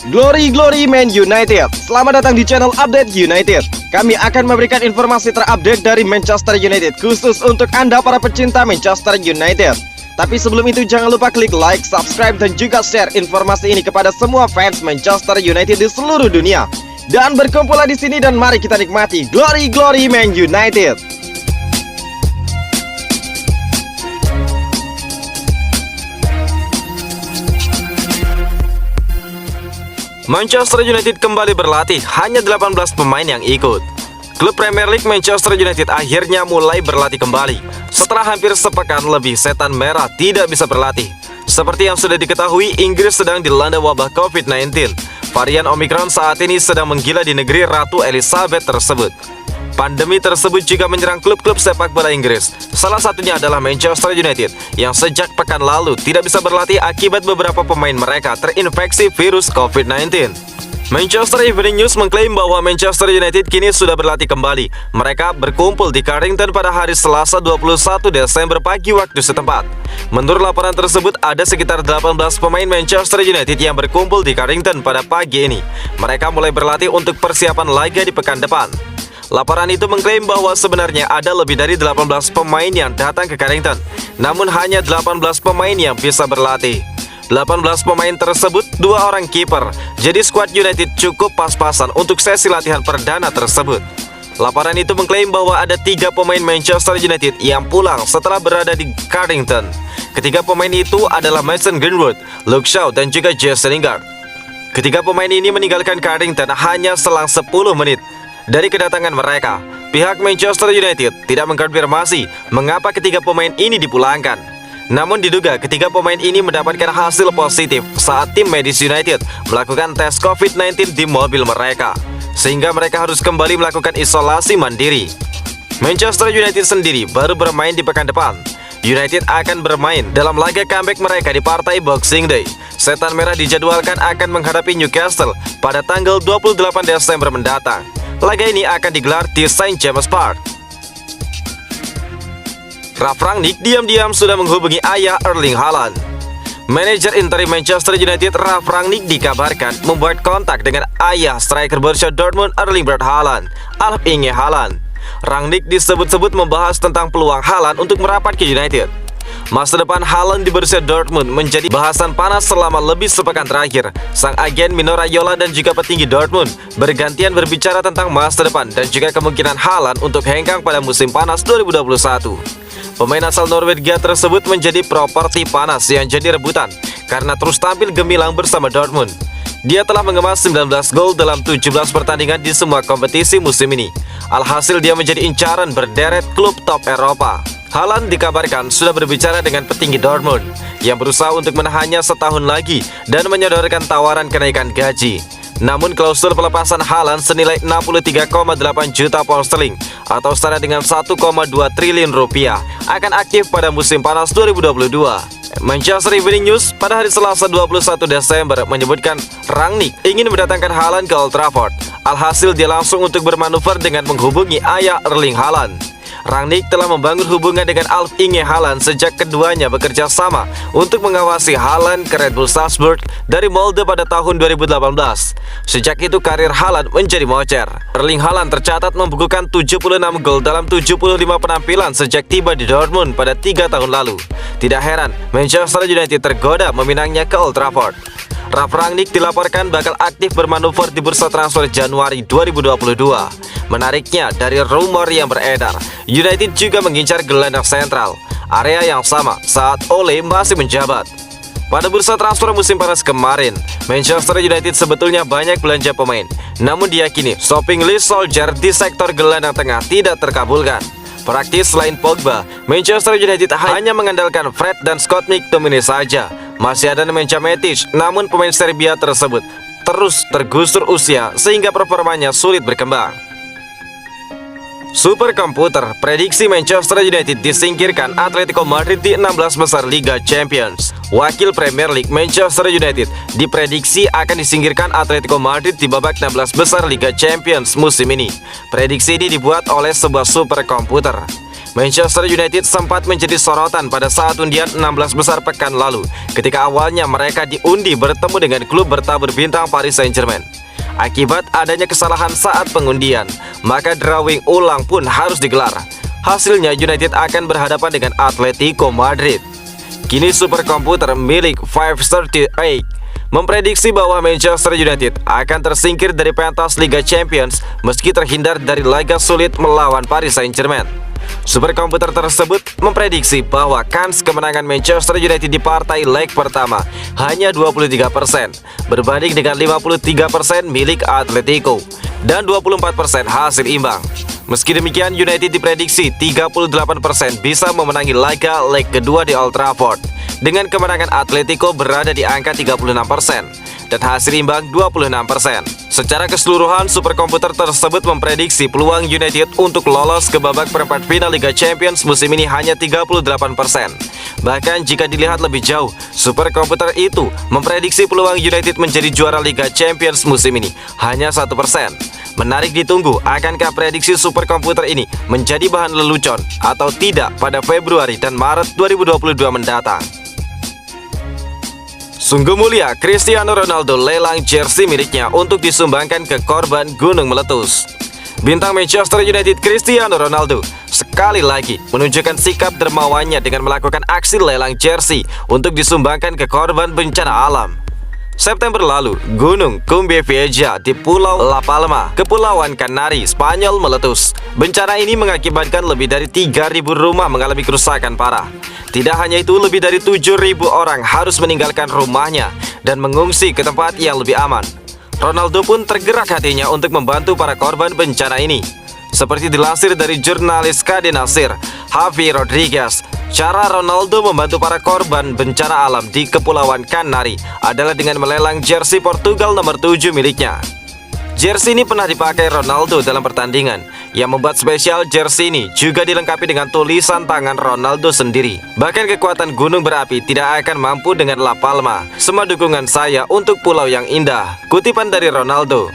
Glory Man United. Selamat datang di channel Update United. Kami akan memberikan informasi terupdate dari Manchester United khusus untuk Anda para pecinta Manchester United. Tapi sebelum itu jangan lupa klik like, subscribe dan juga share informasi ini kepada semua fans Manchester United di seluruh dunia. Dan berkumpullah di sini dan mari kita nikmati Glory Man United. Manchester United kembali berlatih, hanya 18 pemain yang ikut. Klub Premier League Manchester United akhirnya mulai berlatih kembali. Setelah hampir sepekan lebih setan merah tidak bisa berlatih. Seperti yang sudah diketahui, Inggris sedang dilanda wabah COVID-19. Varian Omicron saat ini sedang menggila di negeri Ratu Elizabeth tersebut. Pandemi tersebut juga menyerang klub-klub sepak bola Inggris. Salah satunya adalah Manchester United yang sejak pekan lalu tidak bisa berlatih akibat beberapa pemain mereka terinfeksi virus COVID-19. Manchester Evening News mengklaim bahwa Manchester United kini sudah berlatih kembali. Mereka berkumpul di Carrington pada hari Selasa 21 Desember pagi waktu setempat. Menurut laporan tersebut, ada sekitar 18 pemain Manchester United yang berkumpul di Carrington pada pagi ini. Mereka mulai berlatih untuk persiapan laga di pekan depan. Laporan itu mengklaim bahwa sebenarnya ada lebih dari 18 pemain yang datang ke Carrington, namun hanya 18 pemain yang bisa berlatih. 18 pemain tersebut 2 orang kiper, jadi skuad United cukup pas-pasan untuk sesi latihan perdana tersebut. Laporan itu mengklaim bahwa ada 3 pemain Manchester United yang pulang setelah berada di Carrington. Ketiga pemain itu adalah Mason Greenwood, Luke Shaw, dan juga Jesse Lingard. Ketiga pemain ini meninggalkan Carrington hanya selang 10 menit dari kedatangan mereka. Pihak Manchester United tidak mengkonfirmasi mengapa ketiga pemain ini dipulangkan. Namun diduga ketiga pemain ini mendapatkan hasil positif saat tim medis United melakukan tes COVID-19 di mobil mereka, sehingga mereka harus kembali melakukan isolasi mandiri. Manchester United sendiri baru bermain di pekan depan. United akan bermain dalam laga comeback mereka di partai Boxing Day. Setan Merah dijadwalkan akan menghadapi Newcastle pada tanggal 28 Desember mendatang. Laga ini akan digelar di St. James Park. Ralf Rangnick diam-diam sudah menghubungi ayah Erling Haaland. Manajer interim Manchester United Ralf Rangnick dikabarkan membuat kontak dengan ayah striker Borussia Dortmund Erling Braut Haaland, Alf Inge Haaland. Rangnick disebut-sebut membahas tentang peluang Haaland untuk merapat ke United. Masa depan Haaland di Borussia Dortmund menjadi bahasan panas selama lebih sepekan terakhir. Sang agen Mino Raiola dan juga petinggi Dortmund bergantian berbicara tentang masa depan dan juga kemungkinan Haaland untuk hengkang pada musim panas 2021. Pemain asal Norwegia tersebut menjadi properti panas yang jadi rebutan karena terus tampil gemilang bersama Dortmund. Dia telah mengemas 19 gol dalam 17 pertandingan di semua kompetisi musim ini. Alhasil dia menjadi incaran berderet klub top Eropa. Haaland dikabarkan sudah berbicara dengan petinggi Dortmund yang berusaha untuk menahannya setahun lagi dan menyodorkan tawaran kenaikan gaji. Namun klausul pelepasan Haaland senilai 63,8 juta pound sterling atau setara dengan 1,2 triliun rupiah akan aktif pada musim panas 2022. Manchester Evening News pada hari Selasa 21 Desember menyebutkan Rangnick ingin mendatangkan Haaland ke Old Trafford. Alhasil dia langsung untuk bermanuver dengan menghubungi ayah Erling Haaland. Rangnick telah membangun hubungan dengan Alf Inge Haaland sejak keduanya bekerja sama untuk mengawasi Haaland ke Red Bull Salzburg dari Molde pada tahun 2018. Sejak itu karir Haaland menjadi mocer. Erling Haaland tercatat membukukan 76 gol dalam 75 penampilan sejak tiba di Dortmund pada 3 tahun lalu. Tidak heran Manchester United tergoda meminangnya ke Old Trafford. Ralf Rangnick dilaporkan bakal aktif bermanuver di bursa transfer Januari 2022. Menariknya, dari rumor yang beredar, United juga mengincar gelandang sentral, area yang sama saat Ole masih menjabat. Pada bursa transfer musim panas kemarin, Manchester United sebetulnya banyak belanja pemain, namun diyakini shopping list Solskjaer di sektor gelandang tengah tidak terkabulkan. Praktis selain Pogba, Manchester United hanya mengandalkan Fred dan Scott McTominay saja. Masih ada Nemanja Matic, namun pemain Serbia tersebut terus tergusur usia sehingga performanya sulit berkembang. Super komputer prediksi Manchester United disingkirkan Atletico Madrid di 16 besar Liga Champions. Wakil Premier League Manchester United diprediksi akan disingkirkan Atletico Madrid di babak 16 besar Liga Champions musim ini. Prediksi ini dibuat oleh sebuah super komputer. Manchester United sempat menjadi sorotan pada saat undian 16 besar pekan lalu ketika awalnya mereka diundi bertemu dengan klub bertabur bintang Paris Saint-Germain. Akibat adanya kesalahan saat pengundian, maka drawing ulang pun harus digelar. Hasilnya United akan berhadapan dengan Atletico Madrid. Kini superkomputer milik 538 memprediksi bahwa Manchester United akan tersingkir dari pentas Liga Champions meski terhindar dari laga sulit melawan Paris Saint-Germain. Superkomputer tersebut memprediksi bahwa kans kemenangan Manchester United di partai leg pertama hanya 23% berbanding dengan 53% milik Atletico dan 24% hasil imbang. Meski demikian, United diprediksi 38% bisa memenangi laga leg kedua di Old Trafford, dengan kemenangan Atletico berada di angka 36% dan hasil imbang 26%. Secara keseluruhan, superkomputer tersebut memprediksi peluang United untuk lolos ke babak perempat final Liga Champions musim ini hanya 38%. Bahkan jika dilihat lebih jauh, superkomputer itu memprediksi peluang United menjadi juara Liga Champions musim ini hanya 1%. Menarik ditunggu, akankah prediksi superkomputer ini menjadi bahan lelucon atau tidak pada Februari dan Maret 2022 mendatang. Sungguh mulia, Cristiano Ronaldo lelang jersey miliknya untuk disumbangkan ke korban gunung meletus. Bintang Manchester United Cristiano Ronaldo sekali lagi menunjukkan sikap dermawannya dengan melakukan aksi lelang jersey untuk disumbangkan ke korban bencana alam. September lalu, Gunung Cumbre Vieja di Pulau La Palma, Kepulauan Kanari, Spanyol meletus. Bencana ini mengakibatkan lebih dari 3.000 rumah mengalami kerusakan parah. Tidak hanya itu, lebih dari 7.000 orang harus meninggalkan rumahnya dan mengungsi ke tempat yang lebih aman. Ronaldo pun tergerak hatinya untuk membantu para korban bencana ini. Seperti dilansir dari jurnalis Cadena SER, Javi Rodriguez, cara Ronaldo membantu para korban bencana alam di Kepulauan Kanari adalah dengan melelang jersey Portugal nomor 7 miliknya. Jersey ini pernah dipakai Ronaldo dalam pertandingan. Yang membuat spesial jersey ini juga dilengkapi dengan tulisan tangan Ronaldo sendiri. Bahkan kekuatan gunung berapi tidak akan mampu dengan La Palma. Semua dukungan saya untuk pulau yang indah. Kutipan dari Ronaldo.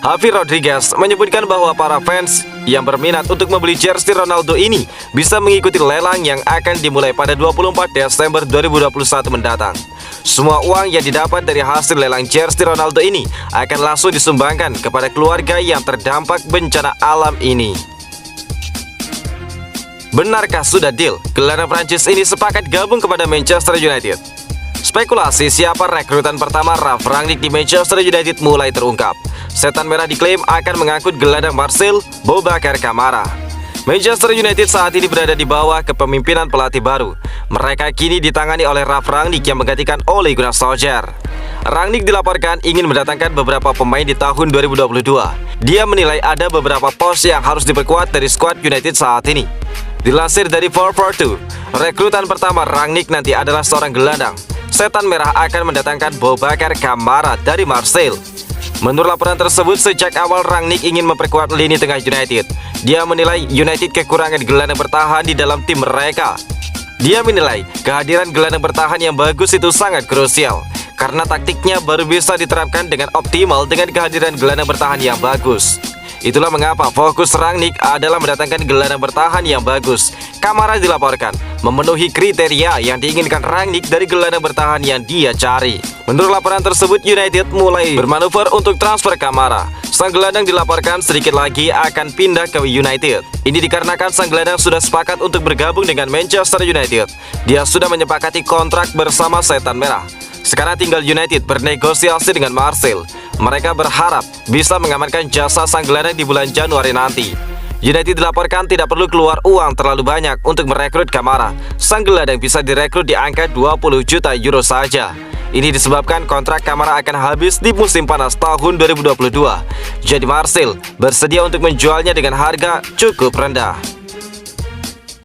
Javi Rodriguez menyebutkan bahwa para fans yang berminat untuk membeli jersey Ronaldo ini bisa mengikuti lelang yang akan dimulai pada 24 Desember 2021 mendatang. Semua uang yang didapat dari hasil lelang jersey Ronaldo ini akan langsung disumbangkan kepada keluarga yang terdampak bencana alam ini. Benarkah sudah deal? Gelandang Prancis ini sepakat gabung kepada Manchester United. Spekulasi siapa rekrutan pertama Ralf Rangnick di Manchester United mulai terungkap. Setan Merah diklaim akan mengangkut gelandang Marseille, Boubacar Kamara. Manchester United saat ini berada di bawah kepemimpinan pelatih baru. Mereka kini ditangani oleh Ralf Rangnick yang menggantikan Ole Gunnar Solskjaer. Rangnick dilaporkan ingin mendatangkan beberapa pemain di tahun 2022. Dia menilai ada beberapa pos yang harus diperkuat dari skuad United saat ini. Dilansir dari 442, rekrutan pertama Rangnick nanti adalah seorang gelandang. Setan Merah akan mendatangkan Boubacar Kamara dari Marseille. Menurut laporan tersebut, sejak awal Rangnick ingin memperkuat lini tengah United. Dia menilai United kekurangan gelandang bertahan di dalam tim mereka. Dia menilai kehadiran gelandang bertahan yang bagus itu sangat krusial, karena taktiknya baru bisa diterapkan dengan optimal dengan kehadiran gelandang bertahan yang bagus. Itulah mengapa fokus Rangnick adalah mendatangkan gelandang bertahan yang bagus. Kamara dilaporkan memenuhi kriteria yang diinginkan Rangnick dari gelandang bertahan yang dia cari. Menurut laporan tersebut, United mulai bermanuver untuk transfer Kamara. Sang gelandang dilaporkan sedikit lagi akan pindah ke United. Ini dikarenakan sang gelandang sudah sepakat untuk bergabung dengan Manchester United. Dia sudah menyepakati kontrak bersama Setan Merah. Sekarang tinggal United bernegosiasi dengan Marseille. Mereka berharap bisa mengamankan jasa sang gelandang di bulan Januari nanti. United dilaporkan tidak perlu keluar uang terlalu banyak untuk merekrut Kamara. Sang gelandang bisa direkrut di angka 20 juta euro saja. Ini disebabkan kontrak Kamara akan habis di musim panas tahun 2022. Jadi Marseille bersedia untuk menjualnya dengan harga cukup rendah.